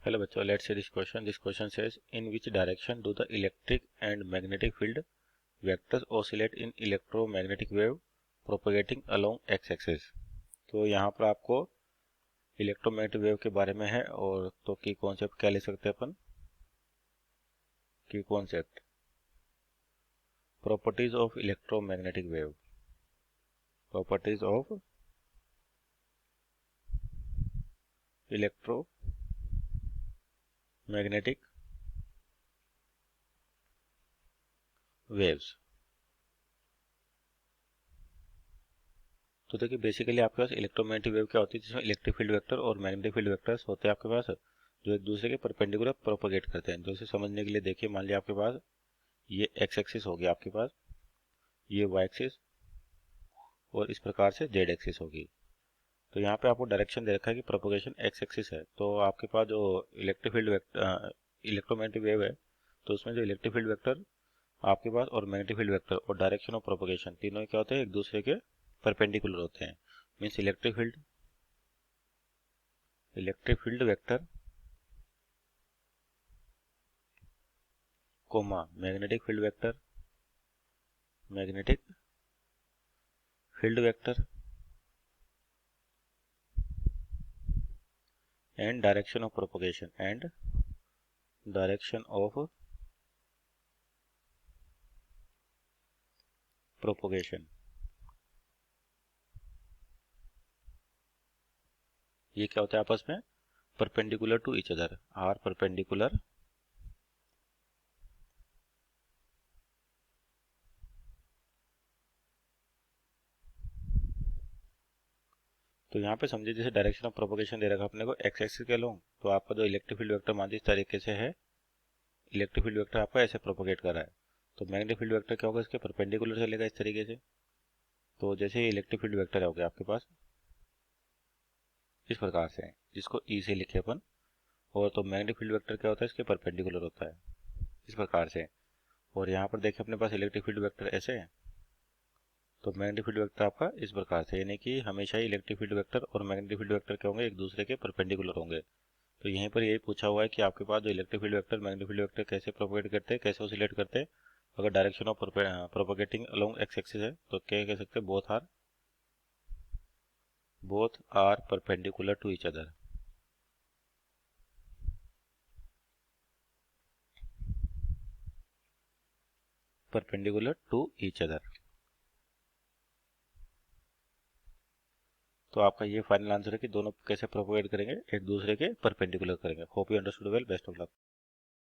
Hello बच्चों, let's see this question. This question says, in which direction do the electric and magnetic field vectors oscillate in electromagnetic wave propagating along x-axis? तो यहाँ पर आपको electromagnetic wave के बारे में है और तो की कॉन्सेप्ट क्या ले सकते हैं अपन की concept properties of electromagnetic wave properties of electromagnetic waves. तो देखिए बेसिकली आपके पास इलेक्ट्रोमैग्नेटिक वेव क्या होती है जिसमें इलेक्ट्रिक फील्ड वेक्टर और मैग्नेटिक फील्ड वेक्टर्स होते हैं आपके पास जो एक दूसरे के परपेंडिकुलर प्रोपोगेट करते हैं। तो इसे समझने के लिए देखिए, मान लिया आपके पास ये एक्स एक्सिस हो गया, आपके पास ये वाई एक्सिस और इस प्रकार से जेड एक्सिस होगी। तो यहाँ पे आपको डायरेक्शन दे रखा है कि प्रोपोगेशन एक्स एक्सिस है। तो आपके पास जो electric field vector electromagnetic wave है तो उसमें जो इलेक्ट्रिक फील्ड वेक्टर आपके पास और मैग्नेटिक फील्ड वेक्टर और डायरेक्शन ऑफ प्रोपोगेशन तीनों क्या होते हैं, एक दूसरे के परपेंडिकुलर होते हैं। Means electric field vector comma magnetic field vector and direction of propagation ये क्या होता है आपस में perpendicular to each other, are perpendicular तो यहाँ पे समझिए जैसे डायरेक्शन ऑफ प्रोपोगेशन दे रखा अपने को एक्स एक्सिस के लॉन्ग, तो आपका जो इलेक्ट्रिक फील्ड वेक्टर मान इस तरीके से है, इलेक्ट्रिक फील्ड वेक्टर आपका ऐसे प्रोपोगेट कर रहा है। तो मैग्नेटिक फील्ड वेक्टर क्या होगा, इसके परपेंडिकुलर चलेगा इस तरीके से। तो जैसे इलेक्ट्रिक फील्ड वेक्टर हो गया आपके पास इस प्रकार से, जिसको ई से लिखे अपन, और तो मैग्नेटिक फील्ड वेक्टर क्या होता है, इसके परपेंडिकुलर होता है इस प्रकार से। और यहाँ पर देखिए अपने पास इलेक्ट्रिक फील्ड वेक्टर ऐसे है, तो मैग्नेटिक फील्ड वेक्टर आपका इस प्रकार से, यानी कि हमेशा ही इलेक्ट्रिक फील्ड वेक्टर और मैग्नेटिक फील्ड वेक्टर क्या होंगे, एक दूसरे के परपेंडिकुलर होंगे। तो यहीं पर यही पूछा हुआ है कि आपके पास जो electric field vector magnetic field vector कैसे प्रोपोगेट करते हैं, कैसे ऑसिलेट करते हैं। अगर direction of propagating along x axis है तो क्या कह सकते हैं, both are perpendicular to each other. Perpendicular to each other. तो आपका ये फाइनल आंसर है कि दोनों कैसे प्रोपोगेट करेंगे, एक दूसरे के परपेंडिकुलर करेंगे। Hope you understood well, best of luck.